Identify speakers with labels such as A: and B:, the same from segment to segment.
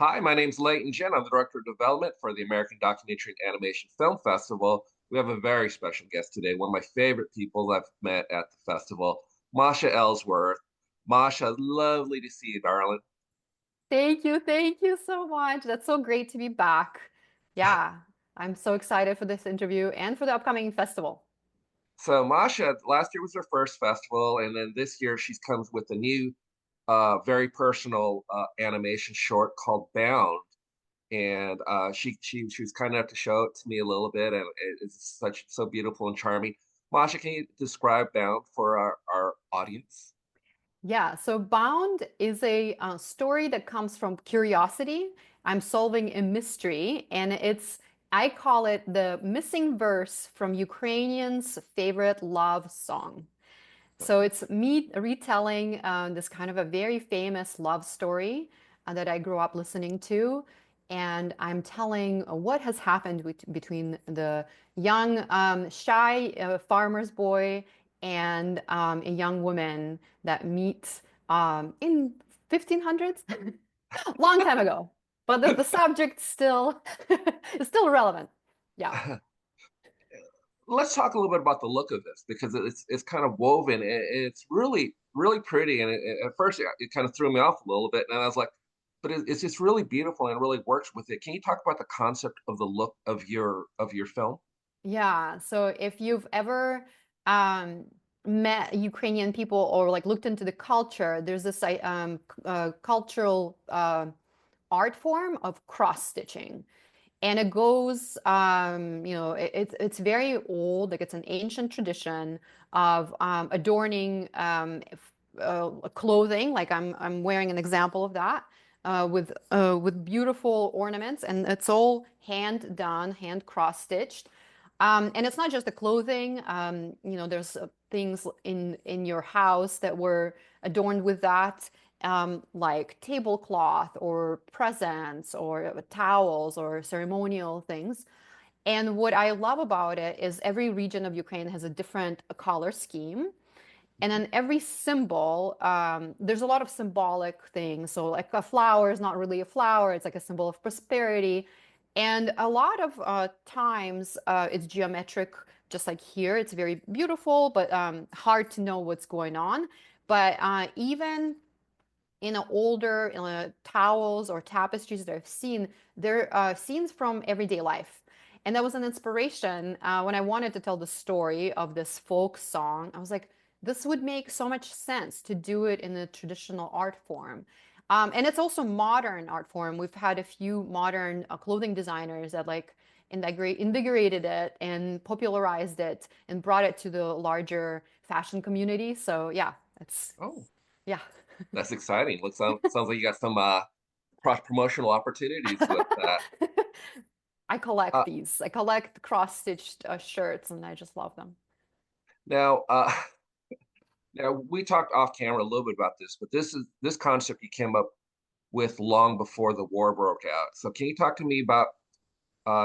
A: Hi, my name's Leighton Jen. I'm the Director of Development for the American Documentary and Animation Film Festival. We have a very special guest today, one of my favorite people I've met at the festival, Masha Ellsworth. Masha, lovely to see you, darling.
B: Thank you. Thank you so much. That's so great to be back. Yeah, I'm so excited for this interview and for the upcoming festival.
A: So, Masha, last year was her first festival, and then this year she's comes with a new, very personal animation short called Bound. And she was kind enough to show it to me a little bit, and it's such so beautiful and charming. Masha, can you describe Bound for our audience?
B: Yeah, so Bound is a story that comes from curiosity. I'm solving a mystery, and I call it the missing verse from Ukrainian's favorite love song. So it's me retelling this kind of a very famous love story that I grew up listening to. And I'm telling what has happened between the young, shy farmer's boy and a young woman that meet in 1500s, long time ago. But the subject still is still relevant. Yeah.
A: Let's talk a little bit about the look of this because it's kind of woven. It's really pretty, and at first it kind of threw me off a little bit, and I was like, but it's just really beautiful and it really works with it. Can you talk about the concept of the look of your film?
B: Yeah, so if you've ever met Ukrainian people or like looked into the culture, there's this cultural art form of cross stitching, and it goes, it's very old, like it's an ancient tradition of adorning clothing. Like I'm wearing an example of that with beautiful ornaments, and it's all hand done, hand cross stitched. And it's not just the clothing. There's things in your house that were adorned with that, like tablecloth or presents or towels or ceremonial things. And what I love about it is every region of Ukraine has a different color scheme. And then every symbol, there's a lot of symbolic things. So, like a flower is not really a flower, it's like a symbol of prosperity. And a lot of times it's geometric, just like here. It's very beautiful, but hard to know what's going on. But even in older towels or tapestries that I've seen, they're scenes from everyday life. And that was an inspiration when I wanted to tell the story of this folk song. I was like, this would make so much sense to do it in a traditional art form. And it's also modern art form. We've had a few modern clothing designers that like invigorated it and popularized it and brought it to the larger fashion community. So yeah, it's
A: Oh,
B: yeah.
A: that's exciting. Sounds like you got some cross promotional opportunities with that.
B: I collect
A: Uh,
B: these. I collect cross-stitched shirts, and I just love them.
A: now, now we talked off camera a little bit about this, but this concept you came up with long before the war broke out. So can you talk to me about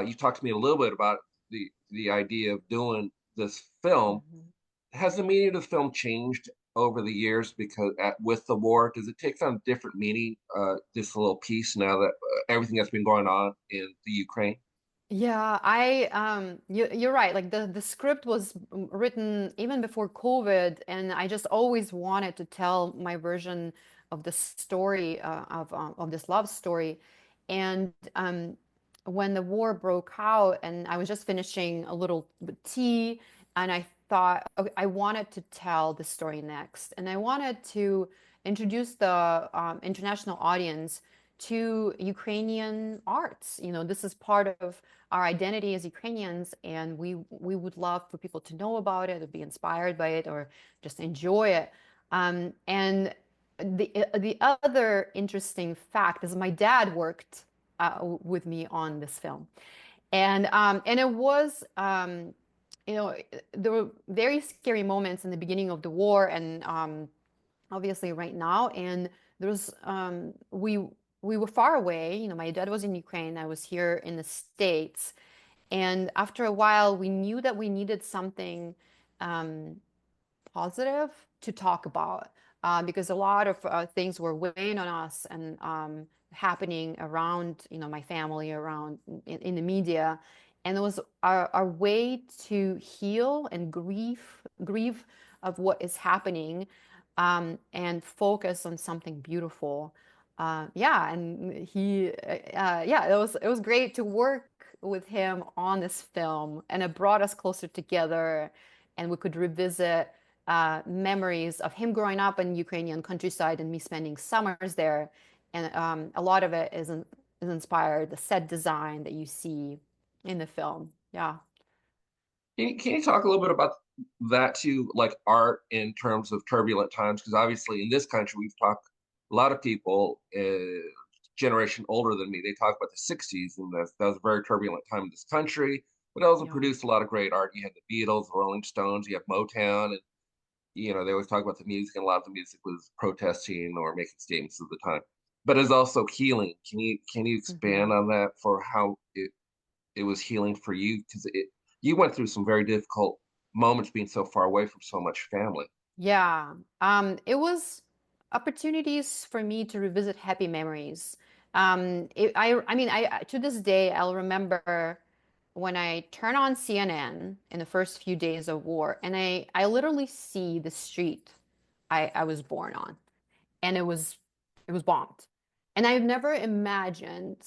A: you talked to me a little bit about the idea of doing this film.
B: Mhm.
A: Has the meaning of the film changed over the years because with the war? Does it take some different meaning, this little piece now that everything that's been going on in the Ukraine?
B: Yeah, you're right. Like the script was written even before COVID, and I just always wanted to tell my version of the story of this love story. And when the war broke out, and I was just finishing a little tea, and I thought, okay, I wanted to tell the story next, and I wanted to introduce the international audience to Ukrainian arts. This is part of our identity as Ukrainians, and we would love for people to know about it, or be inspired by it, or just enjoy it. And the other interesting fact is my dad worked with me on this film, and it was there were very scary moments in the beginning of the war, and obviously right now, and there was we were far away. My dad was in Ukraine, I was here in the States, and after a while we knew that we needed something um, positive to talk about. because a lot of things were weighing on us and happening around, my family, around in the media. And it was our way to heal and grieve of what is happening, and focus on something beautiful. Yeah, and yeah, it was great to work with him on this film, and it brought us closer together, and we could revisit memories of him growing up in Ukrainian countryside and me spending summers there. And a lot of it is inspired the set design that you see in the film. Yeah.
A: Can you talk a little bit about that too, like art in terms of turbulent times? Because obviously in this country, we've talked, a lot of people, generation older than me, they talk about the 60s, and that was a very turbulent time in this country, but it also
B: Yeah.
A: produced a lot of great art. You had the Beatles, the Rolling Stones, you have Motown, and they always talk about the music, and a lot of the music was protesting or making statements at the time. But it's also healing. Can you expand
B: Mhm.
A: on that for how it was healing for you? Because you went through some very difficult moments being so far away from so much family.
B: Yeah. It was opportunities for me to revisit happy memories. I mean, to this day, I'll remember when I turn on CNN in the first few days of war, and I literally see the street I was born on, and it was bombed. And I've never imagined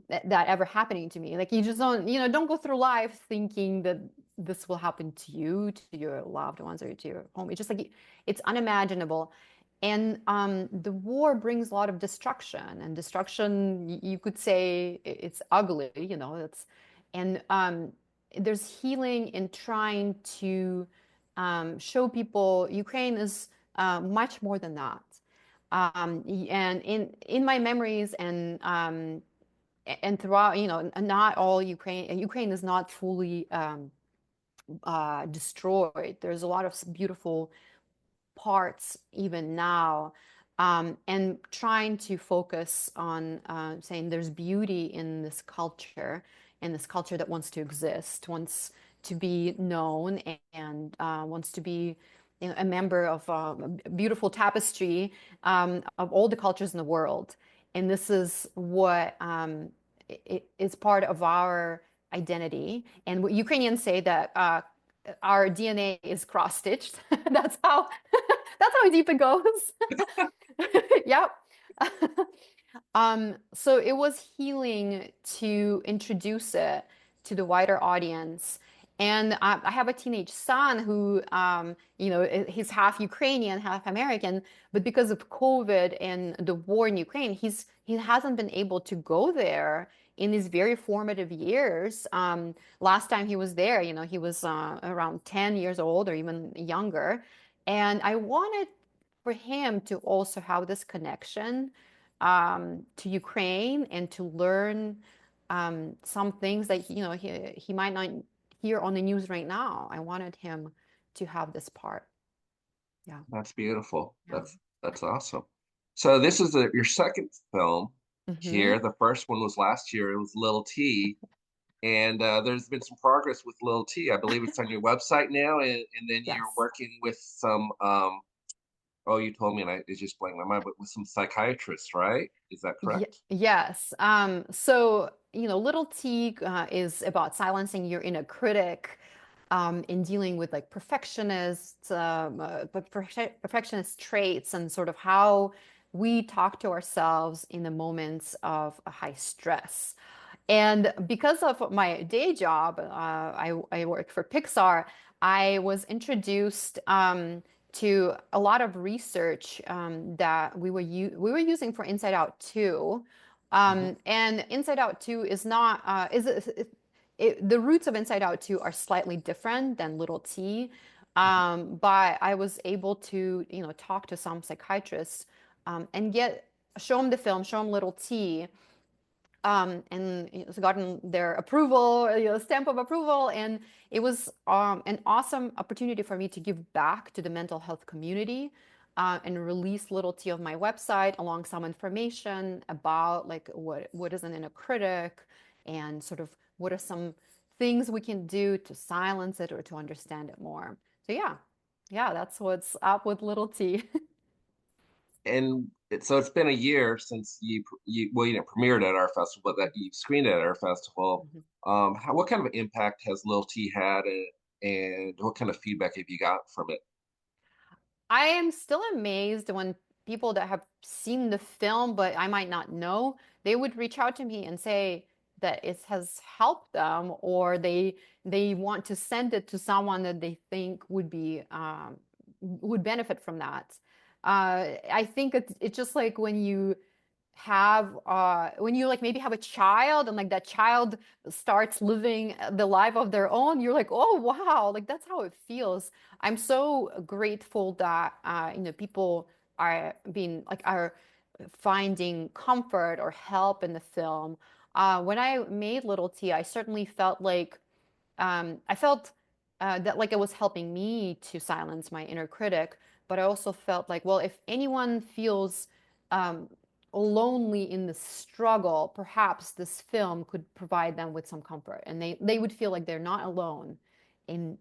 B: that ever happening to me. Like, you just don't go through life thinking that this will happen to you, to your loved ones, or to your home. It's just like it's unimaginable. And the war brings a lot of destruction, and destruction, you could say it's ugly, it's and there's healing in trying to show people Ukraine is much more than that. And in my memories, and throughout, not all Ukraine is not fully destroyed. There's a lot of beautiful parts even now, and trying to focus on saying there's beauty in this culture that wants to exist, wants to be known, and wants to be, a member of a beautiful tapestry of all the cultures in the world. And this is what is part of our identity. And Ukrainians say that our DNA is cross-stitched. That's how that's how deep it goes. Yep. So it was healing to introduce it to the wider audience. And I have a teenage son who, he's half Ukrainian, half American, but because of COVID and the war in Ukraine, he hasn't been able to go there in these very formative years. Last time he was there, he was around 10 years old or even younger. And I wanted for him to also have this connection to Ukraine and to learn some things that he might not hear on the news right now. I wanted him to have this part. Yeah.
A: That's beautiful.
B: Yeah.
A: That's awesome. So this is your second film
B: Hmm.
A: here. The first one was last year. It was Little T, and there's been some progress with Little T. I believe it's on your website now, and then you're
B: Yes.
A: working with some. Oh, you told me, and it just blanked my mind, but with some psychiatrists, right? Is that correct?
B: Yes. So, Little T is about silencing your inner critic, in dealing with like perfectionist traits, and sort of how we talk to ourselves in the moments of a high stress. And because of my day job, I work for Pixar. I was introduced to a lot of research that we were using for Inside Out 2.
A: Hmm.
B: And Inside Out 2 is not the roots of Inside Out 2 are slightly different than Little T. But I was able to, talk to some psychiatrists, and show them the film, show them Little T, and it's gotten their approval, stamp of approval. And it was an awesome opportunity for me to give back to the mental health community, and release Little T of my website along some information about like what is an inner critic, and sort of what are some things we can do to silence it or to understand it more. So yeah. Yeah, that's what's up with little T.
A: And so it's been a year since you didn't premiere it at our festival, but that you screened it at our festival.
B: Mhm.
A: What kind of impact has Lil T had, and what kind of feedback have you got from it?
B: I am still amazed when people that have seen the film, but I might not know, they would reach out to me and say that it has helped them, or they want to send it to someone that they think would benefit from that. I think it's just like when you like maybe have a child and like that child starts living the life of their own, you're like, oh wow, like that's how it feels. I'm so grateful that people are finding comfort or help in the film. When I made Little T, I certainly felt like I felt that like it was helping me to silence my inner critic, but I also felt like, well, if anyone feels um, lonely in the struggle, perhaps this film could provide them with some comfort, and they would feel like they're not alone in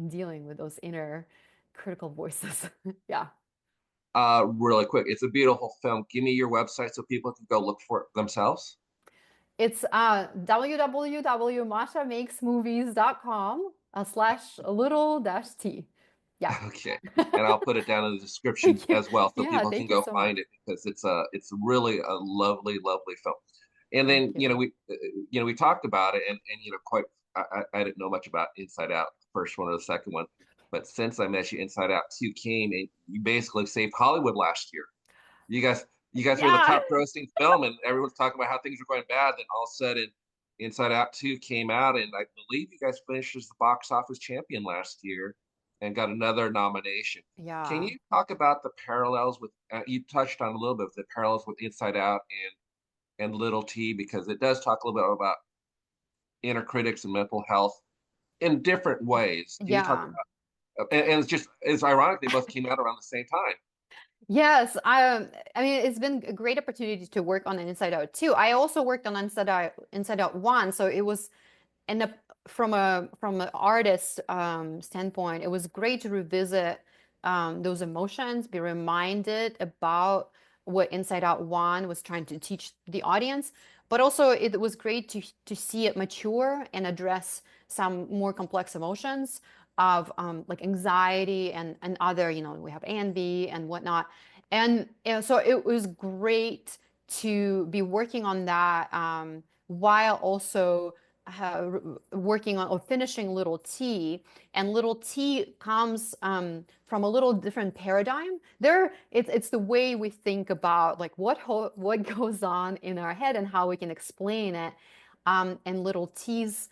B: dealing with those inner critical voices. Yeah.
A: Really quick, it's a beautiful film. Give me your website so people can go look for it themselves.
B: It's www.mashamakesmovies.com slash little dash T. Yeah.
A: Okay. And I'll put it down in the description as well so
B: Yeah,
A: people can
B: thank you
A: go
B: so much.
A: find it because it's really a lovely, lovely film. And then,
B: Thank you.
A: we talked about it and quite I didn't know much about Inside Out, the first one or the second one. But since I met you, Inside Out 2 came and you basically saved Hollywood last year. You guys, you guys were the
B: Yeah.
A: top grossing film, and everyone's talking about how things were going bad. Then all of a sudden, Inside Out 2 came out, and I believe you guys finished as the box office champion last year and got another nomination. Can
B: Yeah.
A: you talk about the parallels with, you touched on a little bit of the parallels with Inside Out and Little T, because it does talk a little bit about inner critics and mental health in different ways. Can you talk
B: Yeah.
A: about, and it's ironic they both came out around the same time.
B: Yes, I mean it's been a great opportunity to work on an Inside Out too. I also worked on Inside Out 1, so it was and from an artist standpoint, it was great to revisit those emotions, be reminded about what Inside Out 1 was trying to teach the audience, but also it was great to see it mature and address some more complex emotions of like anxiety and other, we have envy and whatnot. And so it was great to be working on that while also working on or finishing Little T, and Little T comes from a little different paradigm. It's the way we think about like what goes on in our head and how we can explain it. And Little T's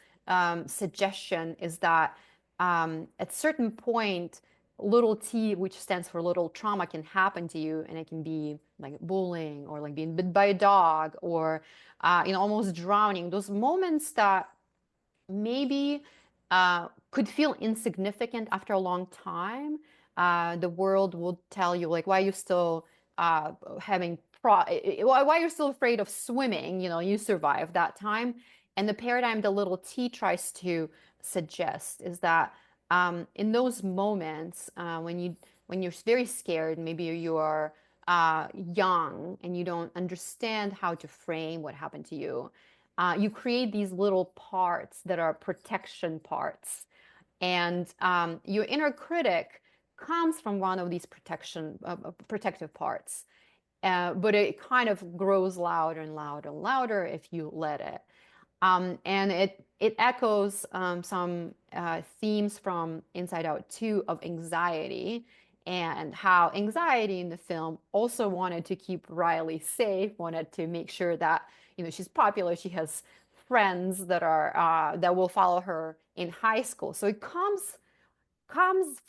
B: suggestion is that at certain point, little T, which stands for little trauma, can happen to you, and it can be like bullying or like being bit by a dog or almost drowning. Those moments that maybe could feel insignificant after a long time. The world will tell you like, why are you still having why you're still afraid of swimming? You survived that time. And the paradigm that little T tries to suggest is that in those moments when you're very scared, maybe you are young and you don't understand how to frame what happened to you, you create these little parts that are protection parts. And your inner critic comes from one of these protective parts. But it kind of grows louder and louder and louder if you let it. And it echoes some themes from Inside Out 2 of anxiety, and how anxiety in the film also wanted to keep Riley safe, wanted to make sure that she's popular, she has friends that will follow her in high school. So it comes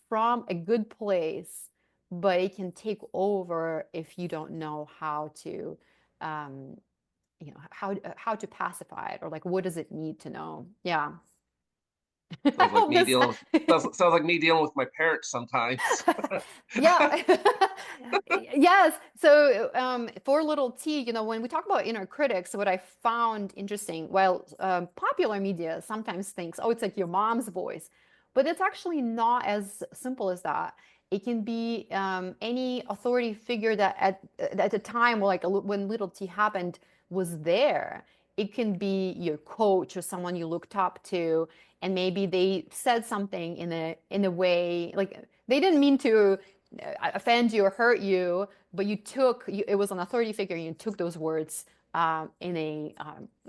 B: from a good place, but it can take over if you don't know how to um, how to pacify it, or like what does it need to know. Yeah. I
A: Sounds like
B: hope
A: me
B: this.
A: dealing sounds like me dealing with my parents sometimes.
B: Yeah. Yes. So for little T, when we talk about inner critics, what I found interesting, well, popular media sometimes thinks, oh, it's like your mom's voice. But it's actually not as simple as that. It can be any authority figure that at the time, like when Little T happened, was there. It can be your coach or someone you looked up to, and maybe they said something in a way like they didn't mean to offend you or hurt you, but it was an authority figure, and you took those words in a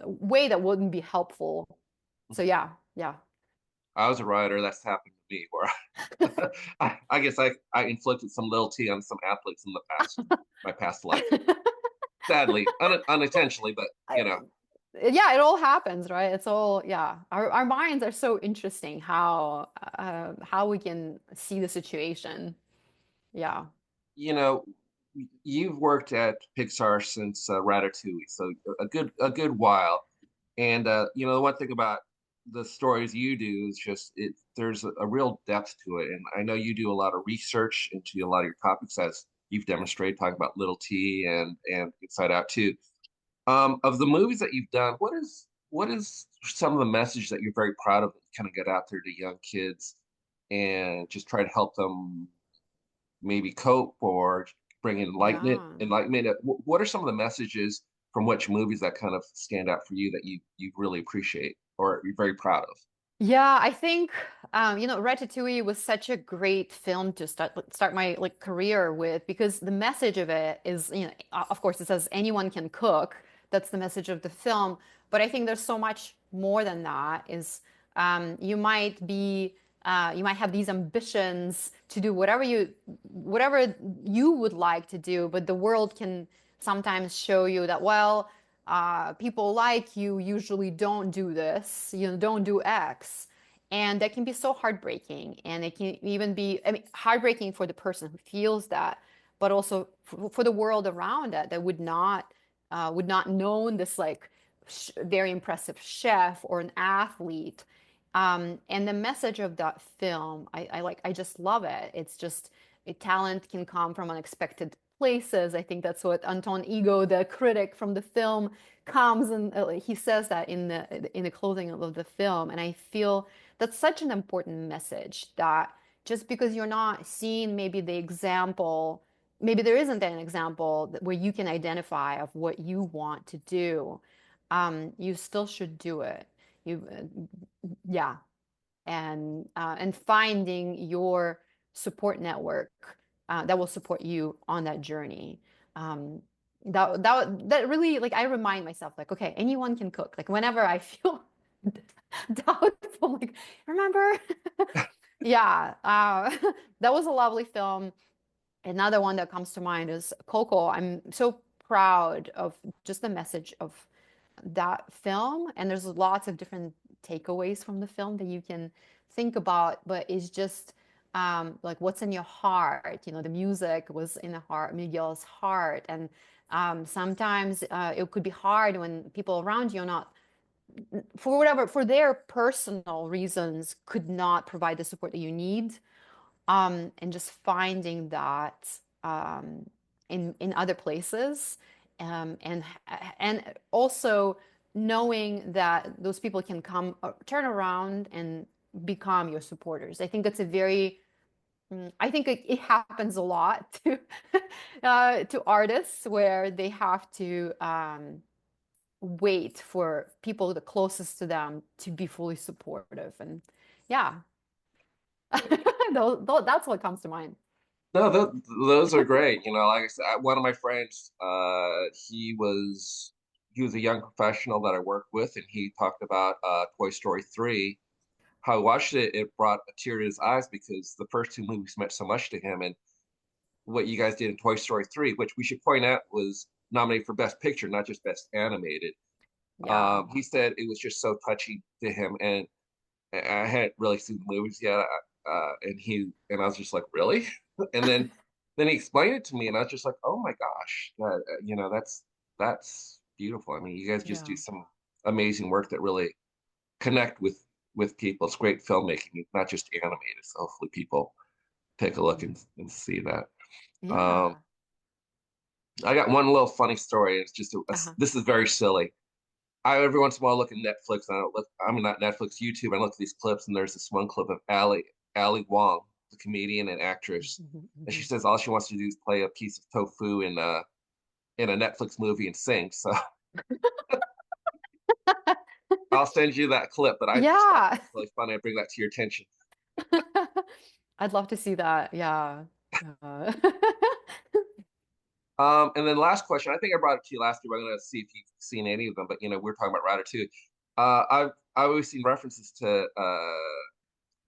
B: way that wouldn't be helpful. So yeah, yeah.
A: I was a writer. That's happened to me where I guess I inflicted some little T on some athletes in the past, my past life. Sadly, unintentionally, but you
B: I,
A: know,
B: yeah, it all happens, right? It's all, yeah. Our minds are so interesting how we can see the situation. Yeah.
A: you know, you've worked at Pixar since Ratatouille, so a good while. And the one thing about the stories you do is just there's a real depth to it. And I know you do a lot of research into a lot of your topics as you've demonstrated, talking about Little T and Inside Out too. Of the movies that you've done, what is some of the message that you're very proud of that you kind of get out there to young kids and just try to help them maybe cope or bring enlightenment?
B: Yeah.
A: Enlightenment. What are some of the messages from which movies that kind of stand out for you that you really appreciate or you're very proud of?
B: Yeah, I think Ratatouille was such a great film to start my like career with because the message of it is, of course it says anyone can cook. That's the message of the film, but I think there's so much more than that. Is you might have these ambitions to do whatever you would like to do, but the world can sometimes show you that, well, people like you usually don't do this, don't do X. And that can be so heartbreaking. And it can even be, I mean, heartbreaking for the person who feels that, but also for the world around it that would not known this like very impressive chef or an athlete. And the message of that film, I just love it. It's just talent can come from unexpected places. I think that's what Anton Ego, the critic from the film, comes and he says that in the closing of the film. And I feel that's such an important message that just because you're not seeing maybe the example, maybe there isn't an example where you can identify of what you want to do, you still should do it. Yeah, and finding your support network that will support you on that journey. Um, that really like I remind myself like, okay, anyone can cook. Like whenever I feel doubtful, like remember, yeah, that was a lovely film. Another one that comes to mind is Coco. I'm so proud of just the message of that film, and there's lots of different takeaways from the film that you can think about, but it's just like what's in your heart. The music was in the heart, Miguel's heart, and sometimes it could be hard when people around you are not, for their personal reasons, could not provide the support that you need, and just finding that in other places, and also knowing that those people can come turn around and become your supporters. I think that's a very I think it happens a lot to artists where they have to wait for people the closest to them to be fully supportive, and yeah, that's what comes to mind.
A: No, those are great. Like I said, one of my friends, he was a young professional that I worked with, and he talked about Toy Story 3. How he watched it, it brought a tear to his eyes because the first two movies meant so much to him, and what you guys did in Toy Story 3, which we should point out was nominated for Best Picture, not just Best Animated.
B: Yeah.
A: He said it was just so touchy to him, and I hadn't really seen the movies yet, and I was just like, really? And then he explained it to me, and I was just like, oh my gosh, that's beautiful. I mean, you guys just do
B: Yeah.
A: some amazing work that really connect with people. It's great filmmaking, not just animated. So hopefully people take a look and see that. Um,
B: Yeah.
A: I got one little funny story. It's just
B: Uh-huh.
A: this is very silly. I every once in a while look at Netflix. And I don't look. I mean, not Netflix, YouTube. I look at these clips, and there's this one clip of Ali Wong, the comedian and actress,
B: Mhm,
A: and she
B: mhm.
A: says all she wants to do is play a piece of tofu in a Netflix movie and sing. So I'll send you that clip. But I just thought
B: Yeah.
A: that was really funny. I bring that to your attention.
B: I'd love to see that. Yeah. Yeah.
A: And then last question. I think I brought it to you last year. But I'm going to see if you've seen any of them. But we're talking about Ratatouille. I've always seen references to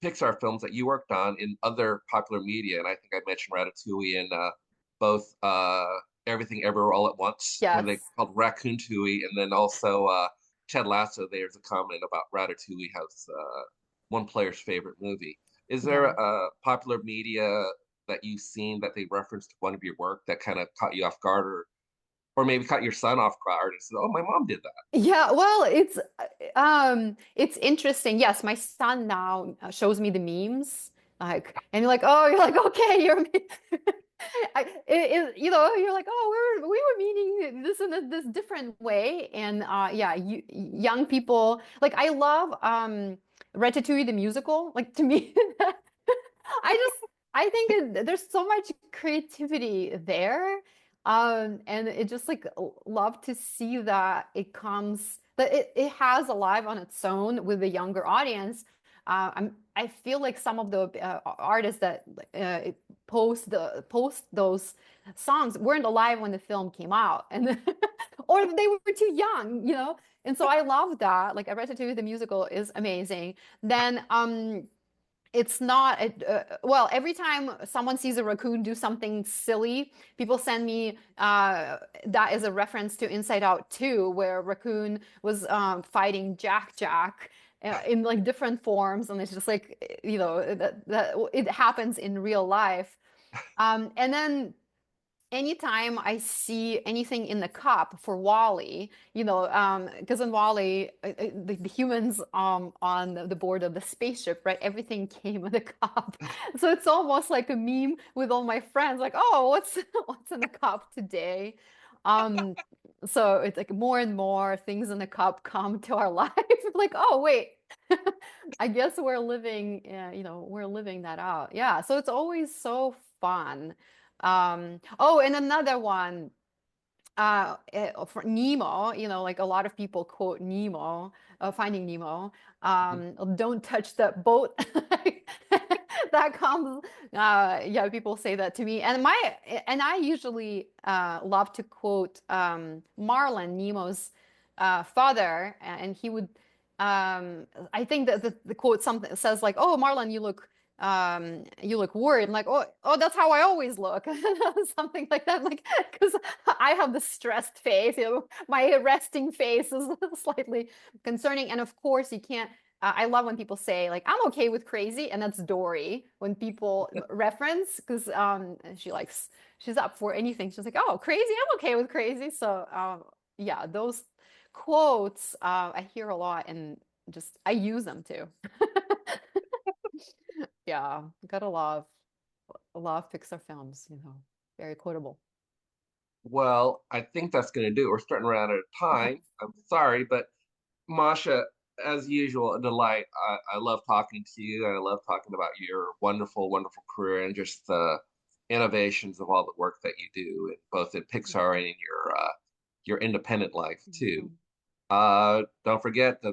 A: Pixar films that you worked on in other popular media, and I think I mentioned Ratatouille in both Everything Everywhere All at Once when they
B: Yes.
A: called Raccoon Tooie, and then also Ted Lasso. There's a comment about Ratatouille has one player's favorite movie. Is there
B: Yeah.
A: a popular media that you've seen that they referenced one of your work that kind of caught you off guard, or maybe caught your son off guard and said, "Oh, my mom did that."
B: Yeah, well, it's interesting. Yes, my son now shows me the memes, like, and you're like, oh, you're like, okay, you're like, oh, we were meaning this in this different way, and yeah, young people, like, I love Ratatouille the musical. Like to me, I just I think there's so much creativity there. And it just like love to see that it has alive on its own with the younger audience. I feel like some of the artists that post those songs weren't alive when the film came out, and or they were too young, you know. And so I love that. Like Ratatouille the musical is amazing. Then it's not well, every time someone sees a raccoon do something silly, people send me that is a reference to Inside Out 2, where raccoon was fighting Jack in like different forms, and it's just like that it happens in real life. And then anytime I see anything in the cup for Wally, because in Wally, the humans on the board of the spaceship, right? Everything came in a cup, so it's almost like a meme with all my friends, like, oh, what's what's in the cup today? Um, so it's like more and more things in the cup come to our life. Like, oh wait, I guess we're living, we're living that out. Yeah, so it's always so fun. Oh, and another one, for Nemo, like a lot of people quote Nemo, Finding Nemo. Don't touch that boat. That comes, yeah, people say that to me, and I usually love to quote Marlin, Nemo's father, and he would, I think that the quote something says like, "Oh, Marlin, you look worried." I'm like, oh, that's how I always look. Something like that. Like, because I have the stressed face, my resting face is slightly concerning. And of course, you can't. I love when people say like, "I'm okay with crazy," and that's Dory. When people reference, because she's up for anything. She's like, "Oh, crazy! I'm okay with crazy." So yeah, those quotes I hear a lot, and just I use them too. Yeah, gotta love Pixar films, very quotable.
A: Well, I think that's going to do it. We're starting to run out of
B: Okay.
A: time. I'm sorry, but Masha, as usual, a delight. I love talking to you, and I love talking about your wonderful, wonderful career and just the innovations of all the work that you do, both in Pixar and in your independent life too.
B: Mhm.
A: Don't forget the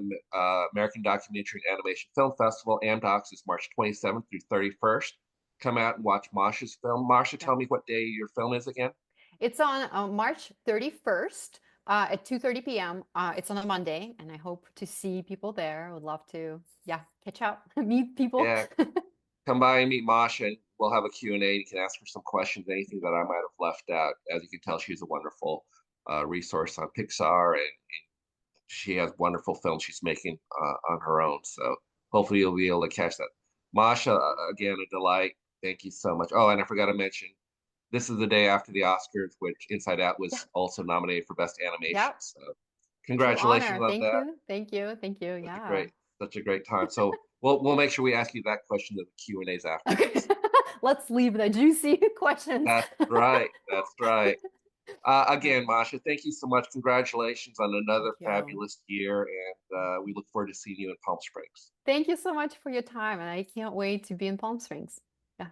A: American Documentary and Animation Film Festival. AmDocs is March 27th through 31st. Come out and watch Masha's film. Masha,
B: Yeah.
A: tell me what day your film is again.
B: It's on March 31st at 2:30 p.m. It's on a Monday, and I hope to see people there. I would love to, yeah, catch up, meet people.
A: Yeah, come by and meet Masha, and we'll have a Q&A. You can ask her some questions, anything that I might have left out. As you can tell, she's a wonderful resource on Pixar, and she has wonderful films she's making on her own. So hopefully you'll be able to catch that. Masha, again, a delight. Thank you so much. Oh, and I forgot to mention, this is the day after the Oscars, which Inside Out
B: Yeah,
A: was also nominated for Best Animation.
B: yeah,
A: So
B: true
A: congratulations
B: honor.
A: on
B: Thank
A: that.
B: you, thank you, thank you.
A: Such a
B: Yeah.
A: great, such a great time. So we'll make sure we ask you that question in the Q&As
B: Okay,
A: afterwards.
B: let's leave the juicy questions.
A: That's right. That's right. Again, Masha, thank you so much. Congratulations on
B: Thank
A: another
B: you.
A: fabulous year, and we look forward to seeing you in Palm Springs.
B: Thank you so much for your time, and I can't wait to be in Palm Springs. Yeah.